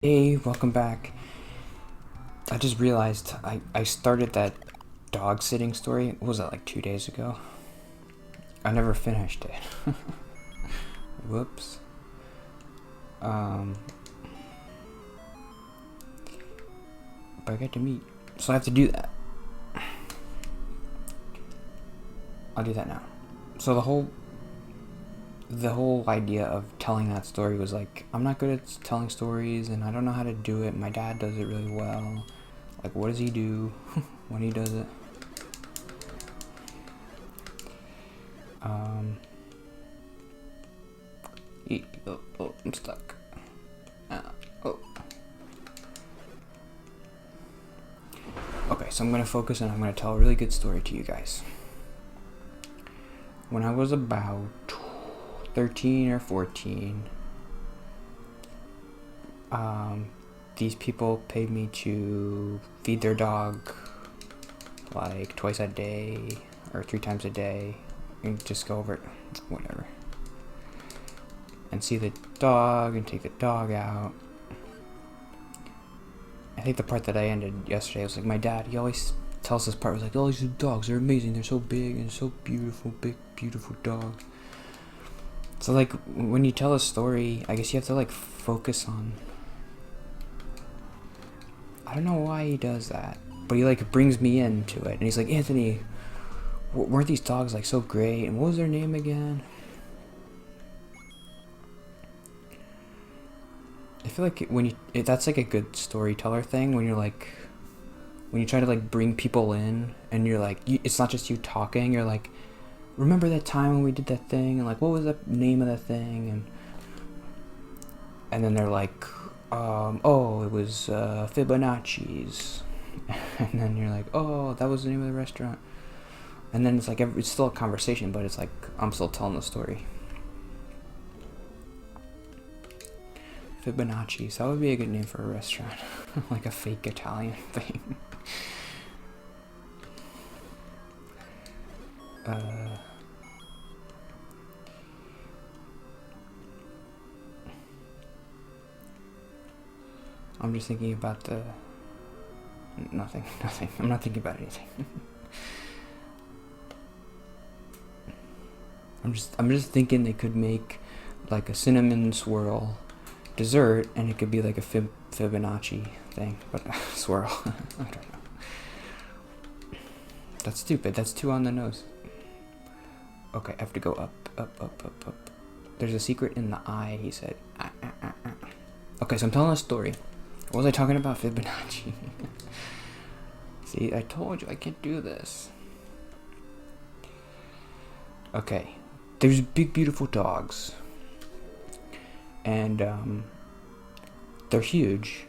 Hey, welcome back. I just realized I started that dog sitting story. What was that, like 2 days ago? I never finished it. Whoops. Um, but I got to meet. So I have to do that. I'll do that now. So the whole idea of telling that story was like, I'm not good at telling stories and I don't know how to do it. My dad does it really well. Like, what does he do when he does it? Um, oh, I'm stuck. Oh. Okay, so I'm gonna focus and I'm gonna tell a really good story to you guys. When I was about 13 or 14, these people paid me to feed their dog like twice a day or 3 times a day and just go over it, whatever, and see the dog and take the dog out. I think the part that I ended yesterday was like, my dad, he always tells this part, was like, oh, these dogs, they're amazing, they're so big and so beautiful, big beautiful dogs. So like, when you tell a story, I guess you have to like focus on, I don't know why he does that, but he like brings me into it, and he's like, Anthony, weren't these dogs like so great, and what was their name again? I feel like that's like a good storyteller thing, when you try to like bring people in, and you're like, it's not just you talking, you're like, remember that time when we did that thing, and like, what was the name of that thing, and then they're like, oh, it was Fibonacci's. And then you're like, oh, that was the name of the restaurant. And then it's like, it's still a conversation, but it's like, I'm still telling the story. Fibonacci's, that would be a good name for a restaurant. Like a fake Italian thing. I'm just thinking about nothing. I'm not thinking about anything. I'm just thinking they could make like a cinnamon swirl dessert, and it could be like a Fibonacci thing, but swirl. I don't know. That's stupid. That's too on the nose. Okay, I have to go up. There's a secret in the eye, he said. Okay, so I'm telling a story. What was I talking about? Fibonacci. See, I told you I can't do this. Okay, there's big, beautiful dogs. And they're huge.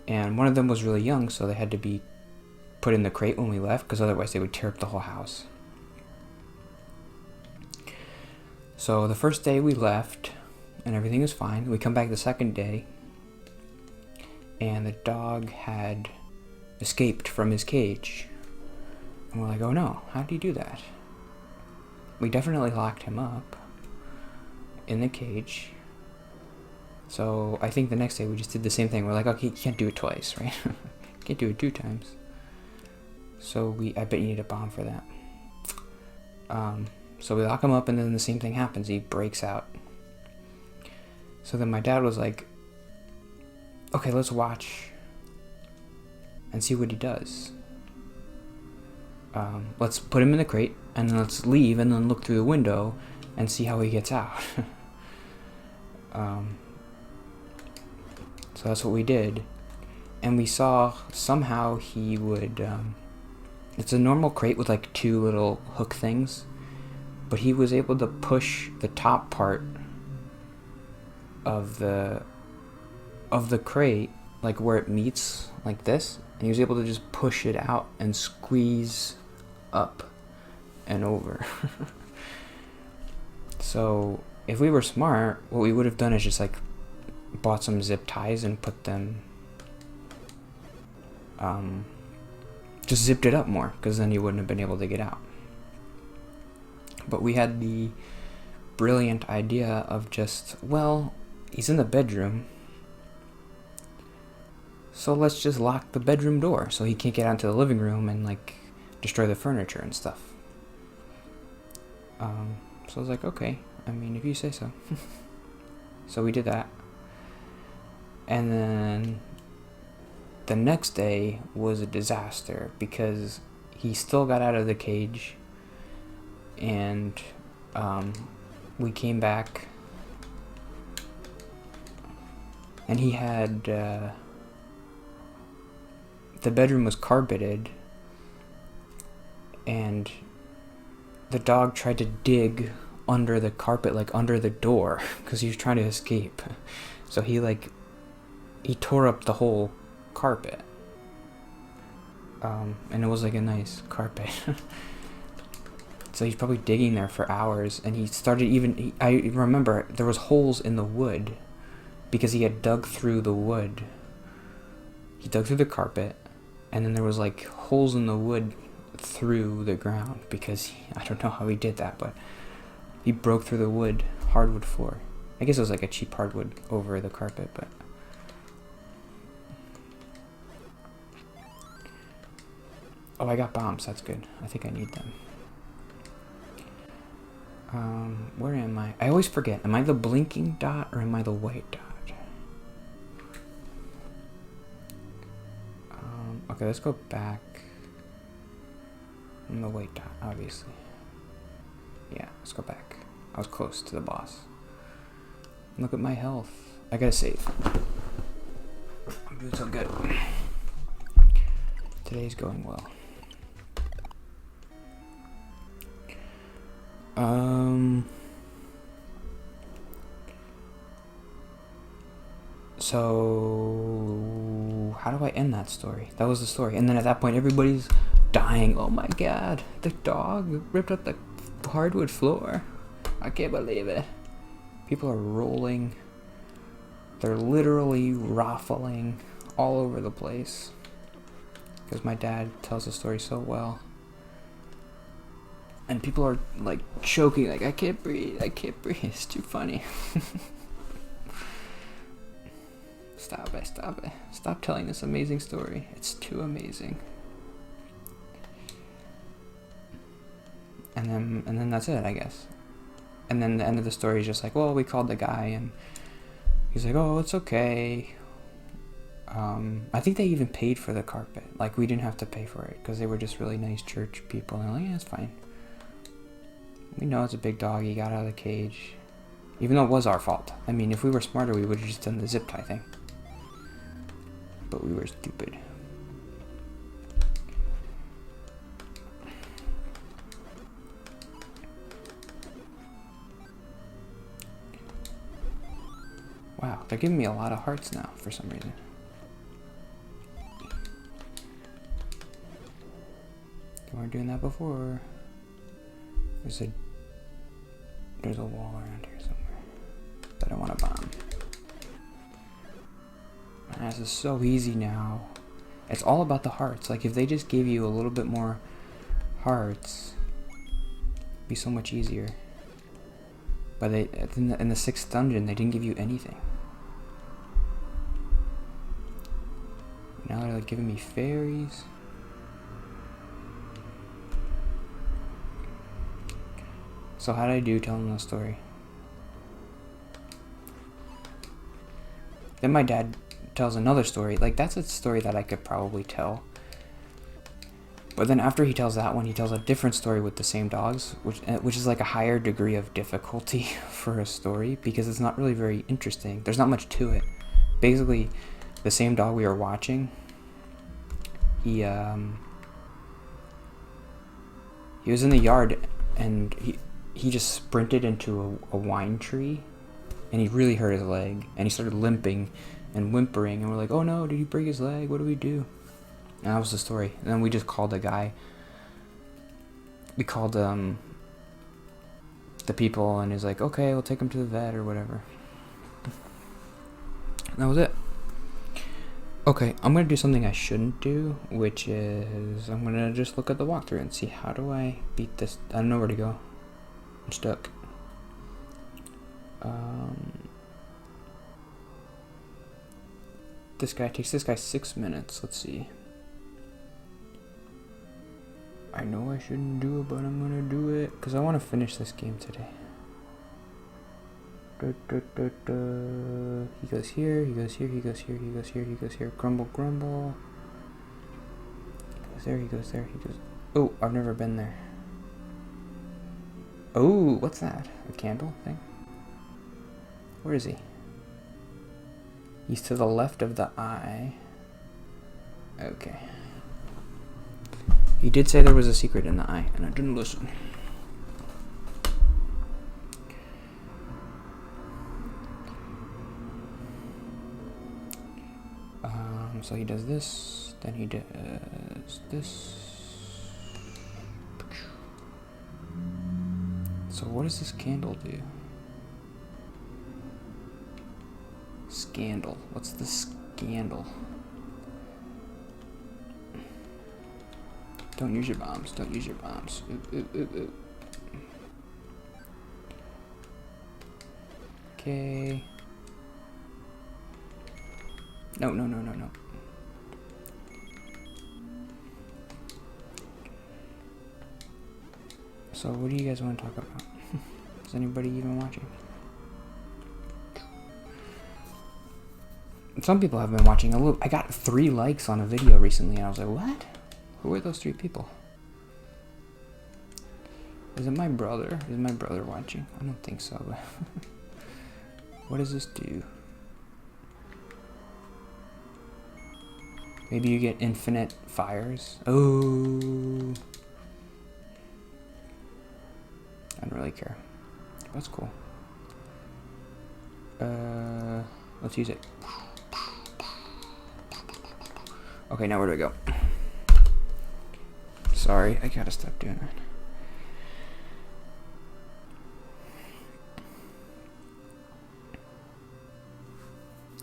And one of them was really young, so they had to be put in the crate when we left, because otherwise they would tear up the whole house. So the first day we left, and everything was fine. We come back the second day, and the dog had escaped from his cage. And we're like, oh no, how did he do that? We definitely locked him up in the cage. So I think the next day we just did the same thing. We're like, okay, you can't do it twice, right? Can't do it 2 times. So I bet you need a bomb for that. So we lock him up, and then the same thing happens. He breaks out. So then my dad was like, okay, let's watch and see what he does. Let's put him in the crate, and then let's leave, and then look through the window and see how he gets out. So that's what we did. And we saw somehow he would, it's a normal crate with like 2 little hook things, but he was able to push the top part of the crate, like where it meets, like this, and he was able to just push it out and squeeze up and over. So if we were smart, what we would have done is just like bought some zip ties and put them, just zipped it up more, because then you wouldn't have been able to get out. But we had the brilliant idea of just, well, he's in the bedroom, So let's just lock the bedroom door so he can't get out into the living room and like destroy the furniture and stuff. So I was like, okay, I mean, if you say so. So we did that. And then the next day was a disaster because he still got out of the cage, and we came back, and he had the bedroom was carpeted, and the dog tried to dig under the carpet, like under the door, because he was trying to escape. So he tore up the whole carpet, and it was like a nice carpet. So he's probably digging there for hours, and he started I remember there was holes in the wood because he had dug through the wood. He dug through the carpet, and then there was like holes in the wood through the ground because I don't know how he did that, but he broke through the hardwood floor. I guess it was like a cheap hardwood over the carpet, but oh, I got bombs. That's good. I think I need them. Where am I? I always forget. Am I the blinking dot or am I the white dot? Okay, let's go back. I'm the white dot, obviously. Yeah, let's go back. I was close to the boss. Look at my health. I gotta save. I'm doing so good. Today's going well. So how do I end that story? That was the story. And then at that point everybody's dying. Oh my god, the dog ripped up the hardwood floor. I can't believe it. People are rolling. They're literally ROFLing all over the place. Because my dad tells the story so well. And people are like choking, like, I can't breathe, it's too funny. Stop it. Stop telling this amazing story. It's too amazing. And then that's it, I guess. And then the end of the story is just like, well, we called the guy and he's like, oh, it's okay. I think they even paid for the carpet. Like, we didn't have to pay for it because they were just really nice church people. And they're like, yeah, it's fine. We know it's a big dog. He got out of the cage. Even though it was our fault. I mean, if we were smarter, we would have just done the zip tie thing. But we were stupid. Wow, they're giving me a lot of hearts now for some reason. They weren't doing that before. There's a wall around here somewhere that I want to bomb. This is so easy now. It's all about the hearts. Like, if they just gave you a little bit more hearts, it'd be so much easier. But in the 6th dungeon, they didn't give you anything. Now they're like giving me fairies. So how did I do telling the story? Then my dad tells another story. Like, that's a story that I could probably tell. But then after he tells that one, he tells a different story with the same dogs, which is like a higher degree of difficulty for a story because it's not really very interesting. There's not much to it. Basically, the same dog we were watching, he was in the yard and he just sprinted into a wine tree and he really hurt his leg and he started limping and whimpering and we're like, oh no, did he break his leg? What do we do? And that was the story. And then we just called the guy. We called the people and he's like, okay, we'll take him to the vet or whatever. And that was it. Okay, I'm going to do something I shouldn't do, which is I'm going to just look at the walkthrough and see how do I beat this. I don't know where to go. I'm stuck. this guy. It takes this guy 6 minutes. Let's see. I know I shouldn't do it, but I'm gonna do it because I want to finish this game today. He goes here, he goes here, he goes here, he goes here, he goes here. Grumble, grumble. He goes there, he goes there, he goes. Oh, I've never been there. Oh, what's that? A candle thing? Where is he? He's to the left of the eye. Okay. He did say there was a secret in the eye, and I didn't listen. So he does this, then he does this. So what does this candle do? Scandal. What's the scandal? Don't use your bombs. Don't use your bombs. Ooh, ooh, ooh, ooh. Okay. No, no, no, no, no. So what do you guys want to talk about? Is anybody even watching? Some people have been watching a little. I got 3 likes on a video recently and I was like, what? Who are those 3 people? Is it my brother? Is my brother watching? I don't think so, but what does this do? Maybe you get infinite fires? Oh. I don't really care. That's cool. Let's use it. Okay, now where do I go? Sorry, I gotta stop doing that.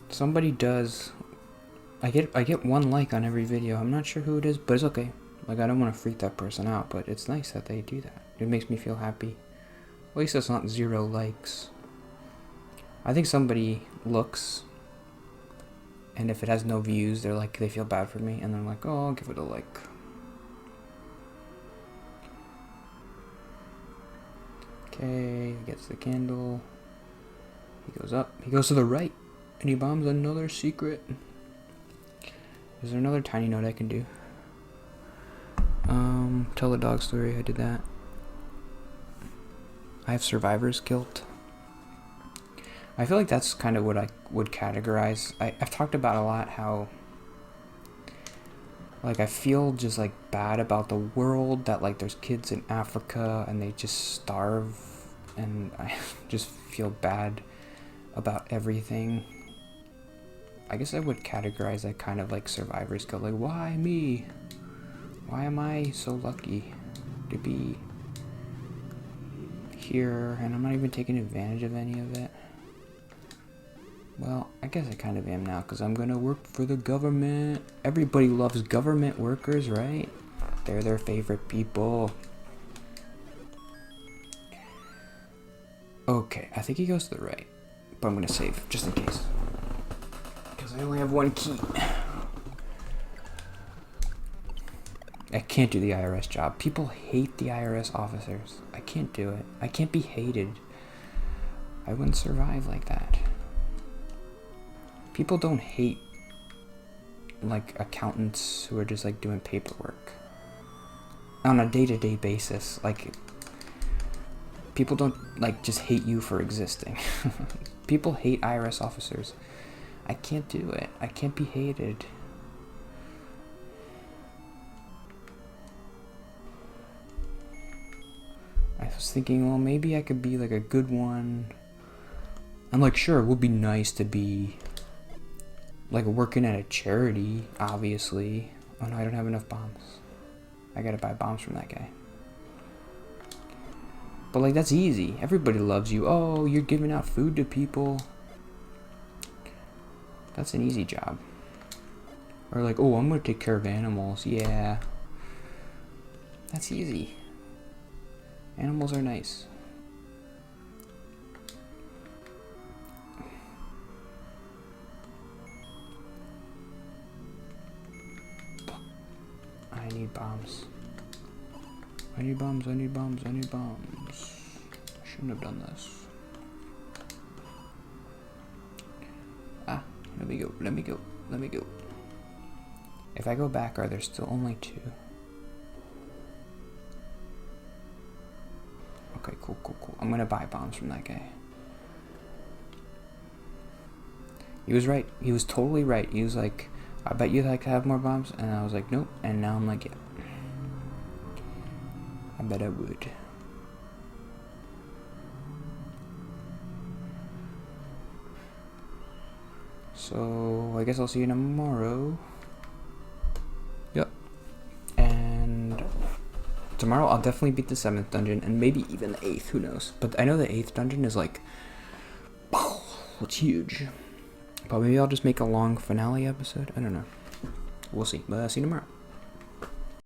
Somebody does. I get 1 like on every video. I'm not sure who it is, but it's okay. Like, I don't want to freak that person out, but it's nice that they do that. It makes me feel happy. At least it's not 0 likes. I think somebody looks, and if it has no views, they're like, they feel bad for me, and they're like, oh, I'll give it a like. Okay, he gets the candle. He goes up. He goes to the right, and he bombs another secret. Is there another tiny note I can do? Tell the dog story. I did that. I have survivor's guilt. I feel like that's kind of what I would categorize. I've talked about a lot how, like, I feel just, like, bad about the world, that, like, there's kids in Africa and they just starve, and I just feel bad about everything. I guess I would categorize that kind of like survivor's guilt. Like, why me? Why am I so lucky to be here and I'm not even taking advantage of any of it? Well, I guess I kind of am now because I'm gonna work for the government. Everybody loves government workers, right? They're their favorite people. Okay, I think he goes to the right, but I'm gonna save just in case. I only have 1 key. I can't do the IRS job. People hate the IRS officers. I can't do it. I can't be hated. I wouldn't survive like that. People don't hate, like, accountants who are just, like, doing paperwork on a day-to-day basis. Like, people don't, like, just hate you for existing. People hate IRS officers. I can't do it. I can't be hated. I was thinking, well, maybe I could be like a good one. I'm like, sure, it would be nice to be like working at a charity, obviously. Oh no, I don't have enough bombs. I gotta buy bombs from that guy. But like, that's easy. Everybody loves you. Oh, you're giving out food to people. That's an easy job. Or like, oh, I'm gonna take care of animals. Yeah. That's easy. Animals are nice. I need bombs. I need bombs, I need bombs, I need bombs. I shouldn't have done this. Ah, let me go, let me go, let me go. If I go back, are there still only 2? Okay, cool, cool, cool. I'm gonna buy bombs from that guy. He was right. He was totally right. He was like, I bet you'd like to have more bombs. And I was like, nope. And now I'm like, yeah. I bet I would. So, I guess I'll see you tomorrow. Yep. And tomorrow I'll definitely beat the 7th dungeon. And maybe even the 8th. Who knows? But I know the 8th dungeon is like, it's huge. But maybe I'll just make a long finale episode. I don't know. We'll see. But I'll see you tomorrow.